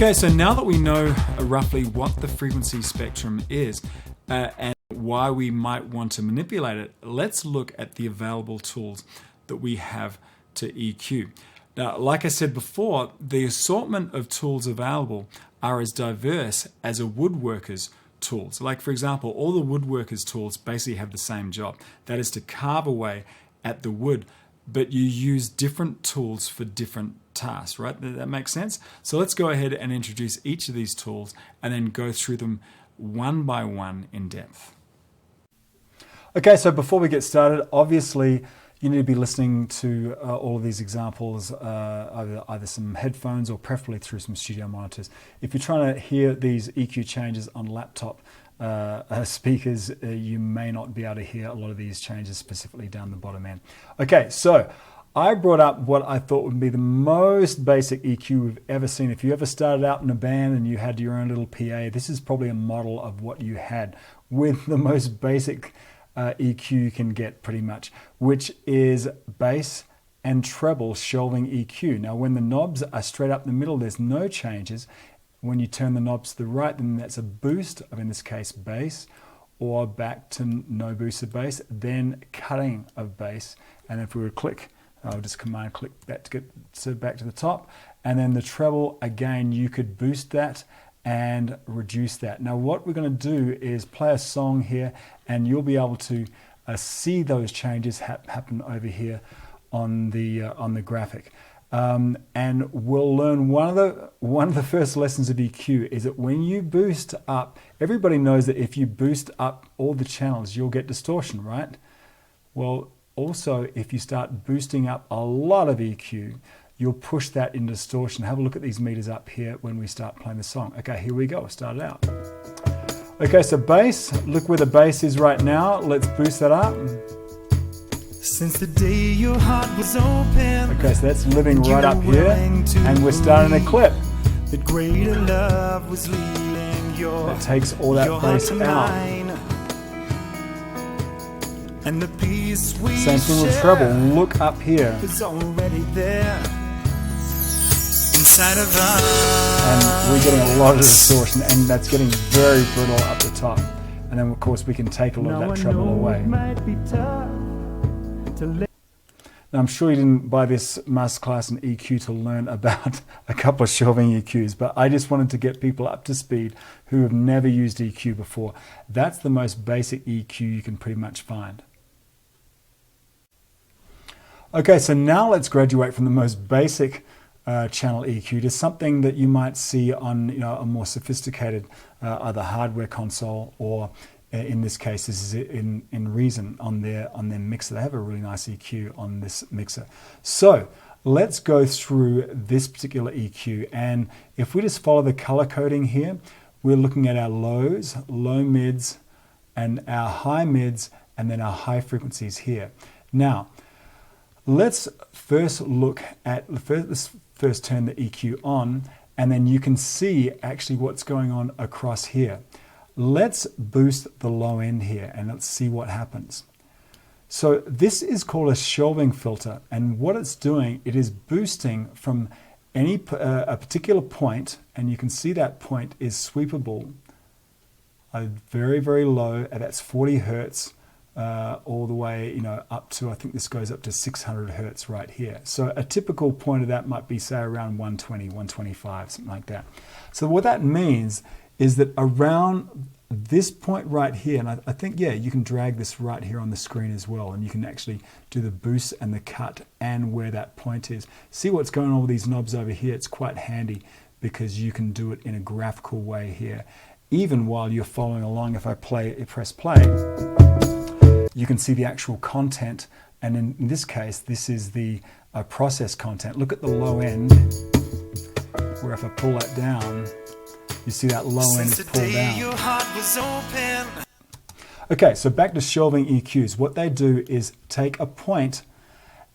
Okay, so now that we know roughly what the frequency spectrum is and why we might want to manipulate it, let's look at the available tools that we have to EQ. Now, like I said before, the assortment of tools available are as diverse as a woodworker's tools. Like, for example, all the woodworker's tools basically have the same job. That is to carve away at the wood, but you use different tools for different tasks, right? That makes sense? So let's go ahead and introduce each of these tools and then go through them one by one in depth. Okay, so before we get started, obviously you need to be listening to all of these examples, either some headphones or preferably through some studio monitors. If you're trying to hear these EQ changes on laptop speakers, you may not be able to hear a lot of these changes specifically down the bottom end. Okay, so I brought up what I thought would be the most basic EQ we've ever seen. If you ever started out in a band and you had your own little PA, this is probably a model of what you had with the most basic EQ you can get pretty much, which is bass and treble shelving EQ. Now when the knobs are straight up the middle, there's no changes. When you turn the knobs to the right, then that's a boost of, in this case, bass, or back to no boost of bass, then cutting of bass. And if we were to click, I'll just command click that to get back to the top. And then the treble, again, you could boost that and reduce that. Now what we're going to do is play a song here, and you'll be able to see those changes happen over here on the graphic. And we'll learn one of the first lessons of EQ is that when you boost up, everybody knows that if you boost up all the channels, you'll get distortion, right? Well, also if you start boosting up a lot of EQ, you'll push that in distortion. Have a look at these meters up here when we start playing the song. Okay, here we go, start it out. Okay, so bass, look where the bass is right now. Let's boost that up. Since the day your heart was open. Okay, so that's living right up here, and we're starting a clip. The greater love was leading your that takes all that bass out. And the peace we same thing with treble. Look up here. Was already there inside of us. And we're getting a lot of distortion, and that's getting very brittle up the top. And then of course we can take a lot of that treble away. Now, I'm sure you didn't buy this masterclass in EQ to learn about a couple of shelving EQs, but I just wanted to get people up to speed who have never used EQ before. That's the most basic EQ you can pretty much find. Okay, so now let's graduate from the most basic channel EQ to something that you might see on a more sophisticated either hardware console, or in this case, this is in Reason on their mixer. They have a really nice EQ on this mixer. So let's go through this particular EQ, and if we just follow the color coding here, we're looking at our lows, low mids, and our high mids, and then our high frequencies here. Now, let's first look at let's first turn the EQ on, and then you can see actually what's going on across here. Let's boost the low end here and let's see what happens. So this is called a shelving filter, and what it's doing, it is boosting from a particular point, and you can see that point is sweepable very, very low, and that's 40 hertz all the way up to, I think this goes up to 600 hertz right here. So a typical point of that might be, say, around 120, 125, something like that. So what that means is that around this point right here, and I think, yeah, you can drag this right here on the screen as well, and you can actually do the boost and the cut and where that point is. See what's going on with these knobs over here? It's quite handy because you can do it in a graphical way here. Even while you're following along, if I press play, you can see the actual content, and in this case, this is the process content. Look at the low end, where if I pull that down, you see that low end is pulled down. Okay, so back to shelving EQs. What they do is take a point,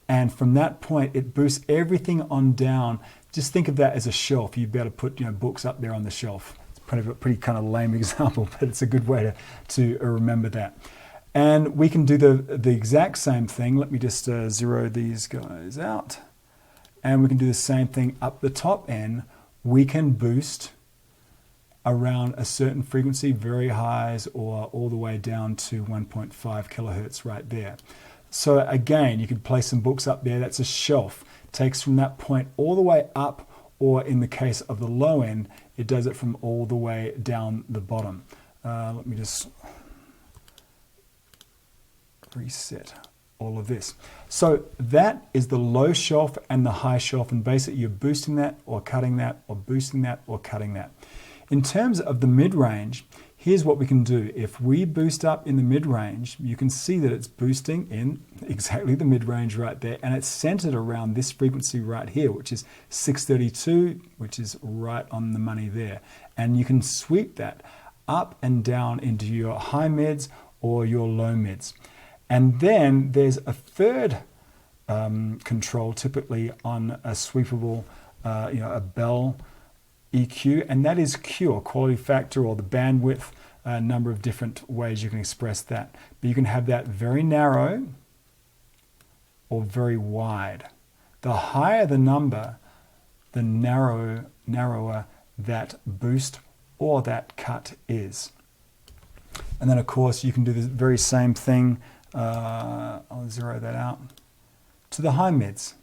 and from that point, it boosts everything on down. Just think of that as a shelf. You'd be able to put books up there on the shelf. It's pretty kind of lame example, but it's a good way to remember that. And we can do the exact same thing. Let me just zero these guys out. And we can do the same thing up the top end, we can boost around a certain frequency, very highs, or all the way down to 1.5 kilohertz right there. So again, you could place some books up there. That's a shelf. It takes from that point all the way up, or in the case of the low end, it does it from all the way down the bottom. Let me just reset all of this. So that is the low shelf and the high shelf, and basically you're boosting that or cutting that or boosting that or cutting that. In terms of the mid-range, here's what we can do. If we boost up in the mid-range, you can see that it's boosting in exactly the mid-range right there, and it's centered around this frequency right here, which is 632, which is right on the money there. And you can sweep that up and down into your high mids or your low mids. And then there's a third control, typically on a sweepable, a bell EQ, and that is Q, or quality factor, or the bandwidth. A number of different ways you can express that. But you can have that very narrow or very wide. The higher the number, the narrower that boost or that cut is. And then of course you can do the very same thing, I'll zero that out, to the high mids.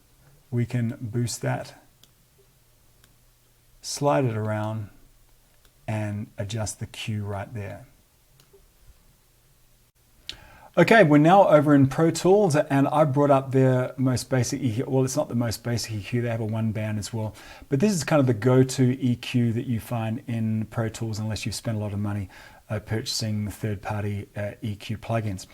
We can boost that, slide it around, and adjust the Q right there. Okay, we're now over in Pro Tools, and I brought up their most basic EQ. Well, it's not the most basic EQ, they have a one band as well. But this is kind of the go-to EQ that you find in Pro Tools unless you've spent a lot of money purchasing third-party EQ plugins.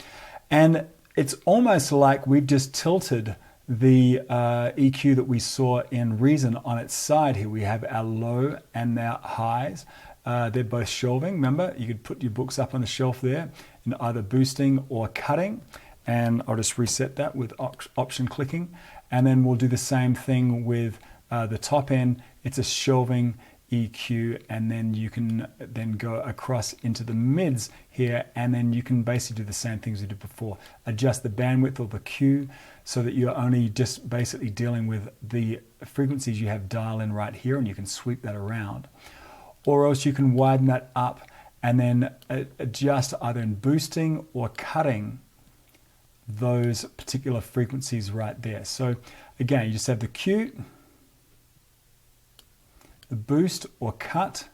And it's almost like we've just tilted the EQ that we saw in Reason on its side here. We have our low and our highs. They're both shelving. Remember, you could put your books up on the shelf there in either boosting or cutting. And I'll just reset that with option clicking. And then we'll do the same thing with the top end. It's a shelving EQ, and then you can then go across into the mids here, and then you can basically do the same things we did before. Adjust the bandwidth or the Q so that you're only just basically dealing with the frequencies you have dial in right here, and you can sweep that around. Or else you can widen that up and then adjust either in boosting or cutting those particular frequencies right there. So again, you just have the Q, the boost or cut,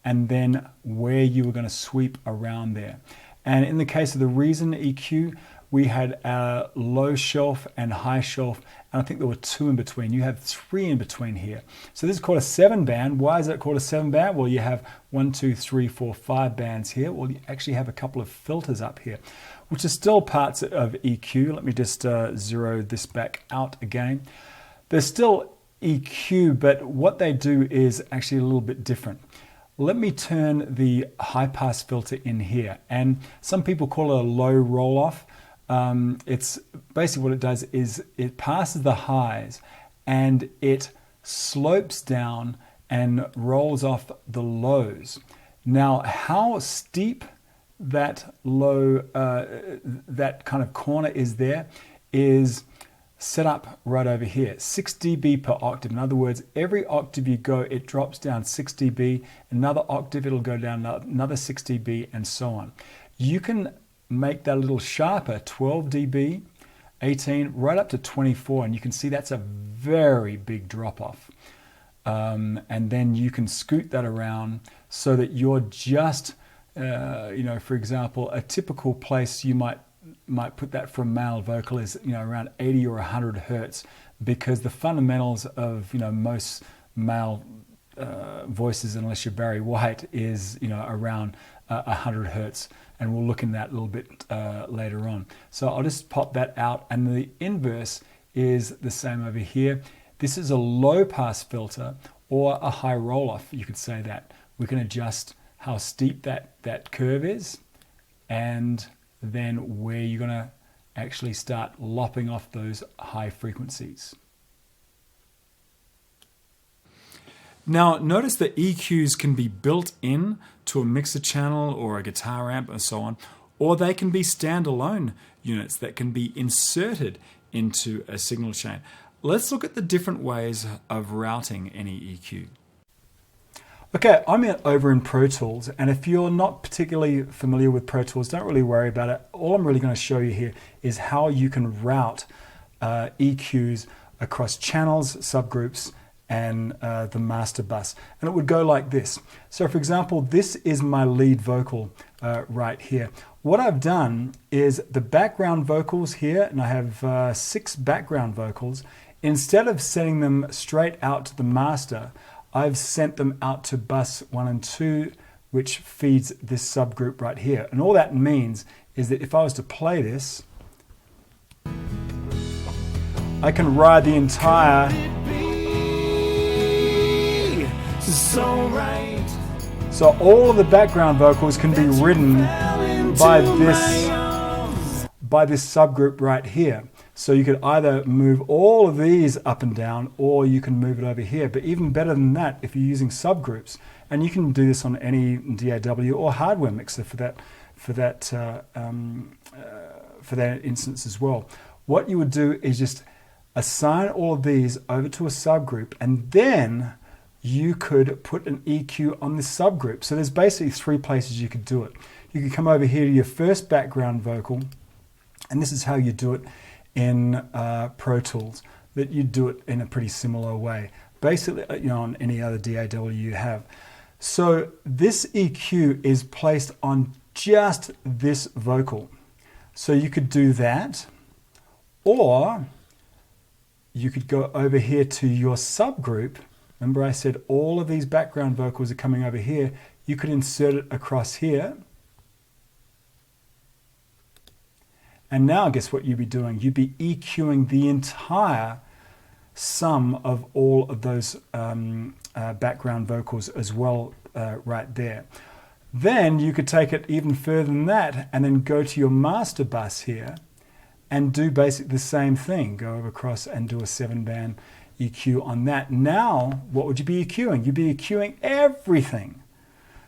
and then where you were going to sweep around there. And in the case of the Reason EQ, we had a low shelf and high shelf, and I think there were two in between. You have three in between here. So this is called a 7-band. Why is it called a 7-band? Well, you have 1, 2, 3, 4, 5 bands here. Well, you actually have a couple of filters up here, which are still parts of EQ. Let me just zero this back out again. They're still EQ, but what they do is actually a little bit different. Let me turn the high pass filter in here, and some people call it a low roll off. It's basically what it does is it passes the highs and it slopes down and rolls off the lows. Now, how steep that low, that kind of corner is there is set up right over here, 6 dB per octave. In other words, every octave you go, it drops down 6 dB. Another octave, it'll go down another 6 dB, and so on. You can make that a little sharper, 12 dB, 18, right up to 24, and you can see that's a very big drop off. And then you can scoot that around so that you're just, for example, a typical place you might put that for a male vocal is around 80 or 100 hertz, because the fundamentals of most male voices, unless you're Barry White, is around 100 hertz, and we'll look in that a little bit later on. So I'll just pop that out, and the inverse is the same over here. This is a low pass filter or a high roll off, you could say that. We can adjust how steep that curve is, and then where you're going to actually start lopping off those high frequencies. Now, notice that EQs can be built in to a mixer channel or a guitar amp and so on, or they can be standalone units that can be inserted into a signal chain. Let's look at the different ways of routing any EQ. Okay, I'm over in Pro Tools, and if you're not particularly familiar with Pro Tools, don't really worry about it. All I'm really going to show you here is how you can route EQs across channels, subgroups, and the master bus. And it would go like this. So for example, this is my lead vocal right here. What I've done is the background vocals here, and I have 6 background vocals. Instead of sending them straight out to the master, I've sent them out to bus 1 and 2, which feeds this subgroup right here. And all that means is that if I was to play this, I can ride the entire so all of the background vocals can be ridden by this subgroup right here. So you could either move all of these up and down, or you can move it over here. But even better than that, if you're using subgroups, and you can do this on any DAW or hardware mixer for that instance as well. What you would do is just assign all of these over to a subgroup, and then you could put an EQ on this subgroup. So there's basically 3 places you could do it. You could come over here to your first background vocal, and this is how you do it in Pro Tools, that you do it in a pretty similar way, basically, on any other DAW you have. So this EQ is placed on just this vocal. So you could do that, or you could go over here to your subgroup. Remember I said all of these background vocals are coming over here. You could insert it across here. And now guess what you'd be doing? You'd be EQing the entire sum of all of those background vocals as well right there. Then you could take it even further than that and then go to your master bus here and do basically the same thing. Go over across and do a 7-band EQ on that. Now, what would you be EQing? You'd be EQing everything.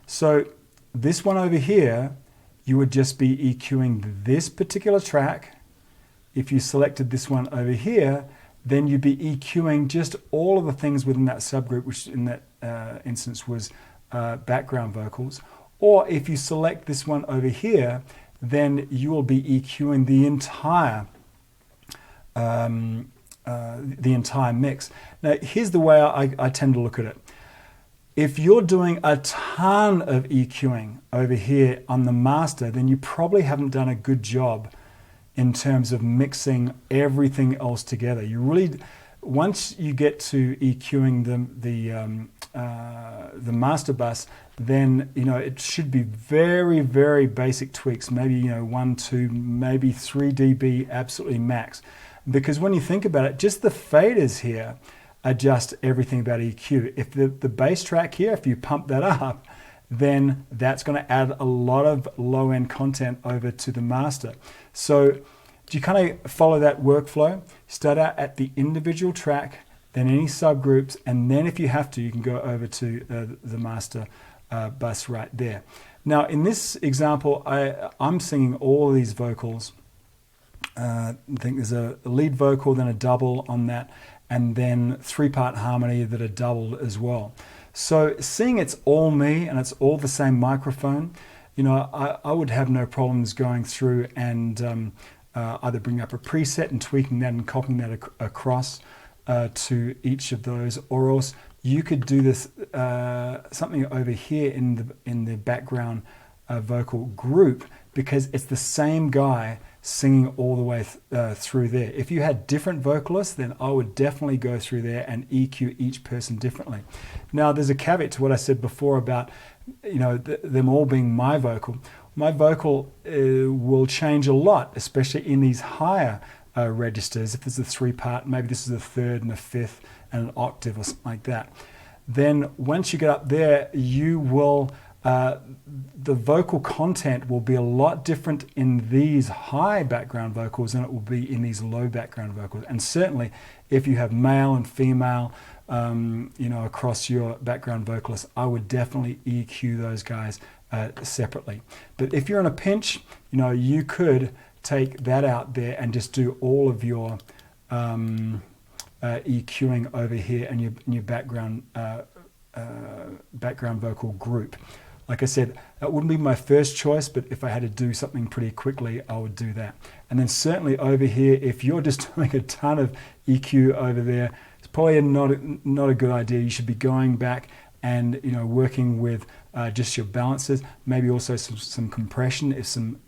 So this one over here, you would just be EQing this particular track. If you selected this one over here, then you'd be EQing just all of the things within that subgroup, which in that instance was background vocals. Or if you select this one over here, then you will be EQing the entire mix. Now, here's the way I tend to look at it. If you're doing a ton of EQing over here on the master, then you probably haven't done a good job in terms of mixing everything else together. You really, once you get to EQing the master bus, then it should be very, very basic tweaks. Maybe 1, 2, maybe 3 dB absolutely max. Because when you think about it, just the faders here adjust everything about EQ. If the bass track here, if you pump that up, then that's going to add a lot of low-end content over to the master. So do you kind of follow that workflow? Start out at the individual track, then any subgroups, and then if you have to, you can go over to the master bus right there. Now in this example, I'm singing all of these vocals. I think there's a lead vocal, then a double on that, and then 3-part harmony that are doubled as well. So seeing it's all me and it's all the same microphone, I would have no problems going through and either bring up a preset and tweaking that and copying that across to each of those, or else you could do this something over here in the background vocal group, because it's the same guy singing all the way through there. If you had different vocalists, then I would definitely go through there and EQ each person differently. Now there's a caveat to what I said before about them all being my vocal. My vocal will change a lot, especially in these higher registers. If there's a 3-part, maybe this is a 3rd and a 5th and an octave or something like that. Then once you get up there, you will the vocal content will be a lot different in these high background vocals than it will be in these low background vocals. And certainly if you have male and female across your background vocalists, I would definitely EQ those guys separately. But if you're in a pinch, you could take that out there and just do all of your EQing over here and your background background vocal group. Like I said, that wouldn't be my first choice, but if I had to do something pretty quickly, I would do that. And then certainly over here, if you're just doing a ton of EQ over there, it's probably not a good idea. You should be going back and working with just your balances, maybe also some compression if some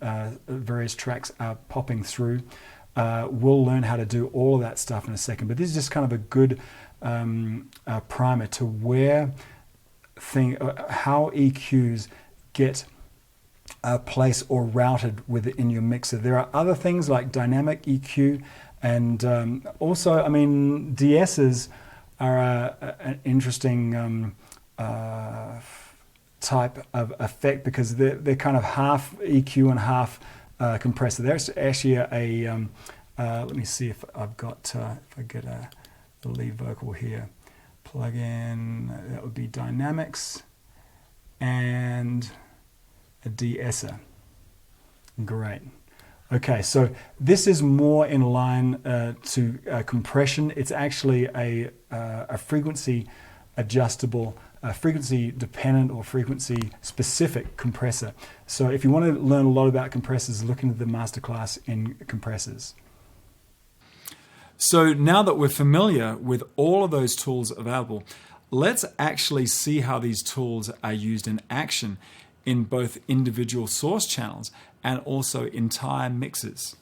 various tracks are popping through. We'll learn how to do all of that stuff in a second, but this is just kind of a good primer to how EQs get placed or routed within your mixer. There are other things like dynamic EQ, and also, I mean, de-essers are an interesting type of effect because they're kind of half EQ and half compressor. There's actually let me see if I've got if I get the lead vocal here. Plug in, that would be dynamics and a de-esser. Great. Okay, so this is more in line to compression. It's actually a frequency adjustable, frequency dependent or frequency specific compressor. So if you want to learn a lot about compressors, look into the masterclass in compressors. So now that we're familiar with all of those tools available, let's actually see how these tools are used in action in both individual source channels and also entire mixes.